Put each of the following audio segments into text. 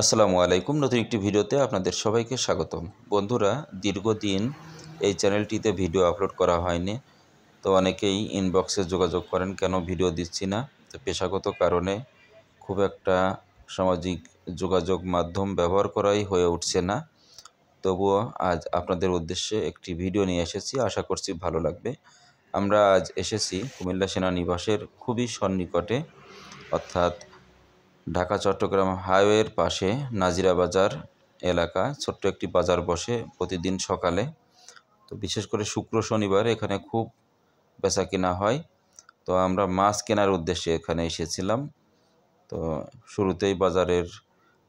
আসসালামু আলাইকুম। নতুন একটি ভিডিওতে আপনাদের সবাইকে স্বাগতম। বন্ধুরা, দীর্ঘদিন এই চ্যানেলটিতে ভিডিও আপলোড করা হয়নি। তো অনেকেই ইনবক্সে যোগাযোগ করেন কেন ভিডিও দিচ্ছি না। তো পেশাগত কারণে খুব একটা সামাজিক যোগাযোগ মাধ্যম ব্যবহার করাই হয়ে উঠছে না। তবুও আজ আপনাদের উদ্দেশ্যে একটি ভিডিও নিয়ে এসেছি, আশা করছি ভালো লাগবে। আমরা আজ এসেছি কুমিল্লা সেনানিবাসের খুবই সন্নিকটে, অর্থাৎ ঢাকা চট্টগ্রাম হাইওয়ের পাশে নাজিরা বাজার এলাকা। ছোট্ট একটি বাজার বসে প্রতিদিন সকালে। তো বিশেষ করে শুক্র শনিবার এখানে খুব বেচাকেনা হয়। তো আমরা মাছ কেনার উদ্দেশ্যে এখানে এসেছিলাম। তো শুরুতেই বাজারের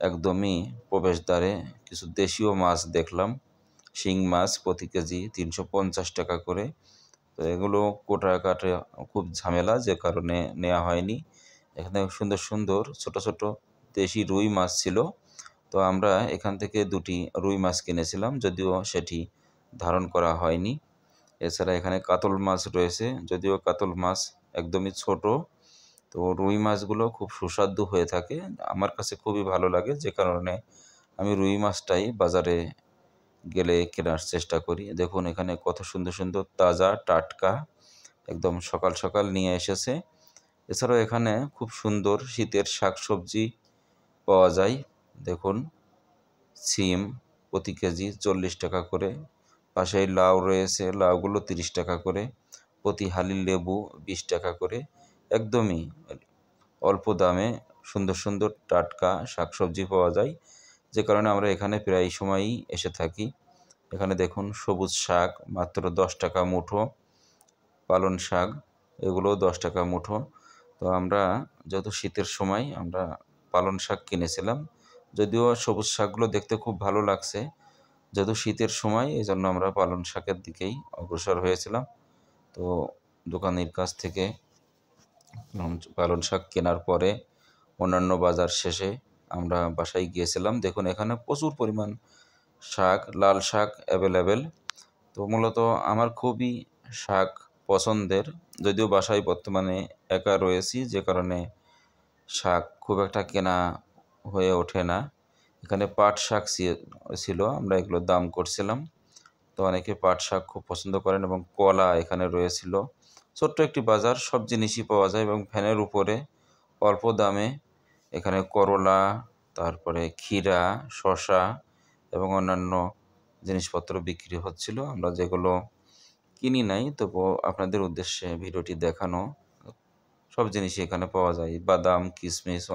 একদমই প্রবেশদ্বারে কিছু দেশীয় মাছ দেখলাম। শিং মাছ প্রতি কেজি ৩৫০ টাকা করে। তো এগুলো কাটা খুব ঝামেলা, যে কারণে নেওয়া হয়নি। এখানে সুন্দর সুন্দর ছোট ছোট দেশি রুই মাছ ছিল। তো আমরা এখান থেকে দুটি রুই মাছ কিনেছিলাম, যদিও সেটি ধারণ করা হয়নি। এছাড়া এখানে কাতল মাছ রয়েছে, যদিও কাতল মাছ একদমই ছোট। তো রুই মাছগুলো খুব সুস্বাদু হয়ে থাকে, আমার কাছে খুবই ভালো লাগে, যে কারণে আমি রুই মাছটাই বাজারে গেলে কেনার চেষ্টা করি। দেখুন এখানে কত সুন্দর সুন্দর তাজা টাটকা, একদম সকাল সকাল নিয়ে এসেছে। এছাড়াও এখানে খুব সুন্দর শীতের শাকসবজি পাওয়া যায়। দেখুন, সিম প্রতি কেজি 40 টাকা করে, পাশেই লাউ রয়েছে, লাউগুলো 30 টাকা করে, প্রতি হালি লেবু 20 টাকা করে। একদমই অল্প দামে সুন্দর সুন্দর টাটকা শাকসবজি পাওয়া যায়, যে কারণে আমরা এখানে প্রায় সময়ই এসে থাকি। এখানে দেখুন সবুজ শাক মাত্র 10 টাকা মুঠো, পালন শাক এগুলোও 10 টাকা মুঠো। তো আমরা যেহেতু শীতের সময় আমরা পালন শাক কিনেছিলাম, যদিও সবুজ শাকগুলো দেখতে খুব ভালো লাগছে। যেহেতু শীতের সময় এজন্য আমরা পালন শাকের দিকেই অগ্রসর হয়েছিলাম। তো দোকানের কাছ থেকে পালন শাক কেনার পরে অন্যান্য বাজার শেষে আমরা বাসায় গিয়েছিলাম। দেখুন এখানে প্রচুর পরিমাণ শাক, লাল শাক অ্যাভেলেবেল। তো মূলত আমার খুবই শাক পছন্দের, যদিও বাসায় বর্তমানে একা রয়েছি, যে কারণে শাক খুব একটা কেনা হয়ে ওঠে না। এখানে পাট শাক ছিল, আমরা এগুলোর দাম করছিলাম। তো অনেকে পাট শাক খুব পছন্দ করেন, এবং কলা এখানে রয়েছিল। ছোট্ট একটি বাজার, সব জিনিসই পাওয়া যায়, এবং ফ্যানের উপরে অল্প দামে এখানে করলা, তারপরে ক্ষীরা, শসা এবং অন্যান্য জিনিসপত্র বিক্রি হচ্ছিল। আমরা যেগুলো কিনি নাই, তবুও আপনাদের উদ্দেশ্যে ভিডিওটি দেখানো। সব জিনিসই এখানে পাওয়া যায়, বাদাম, কিশমিশ।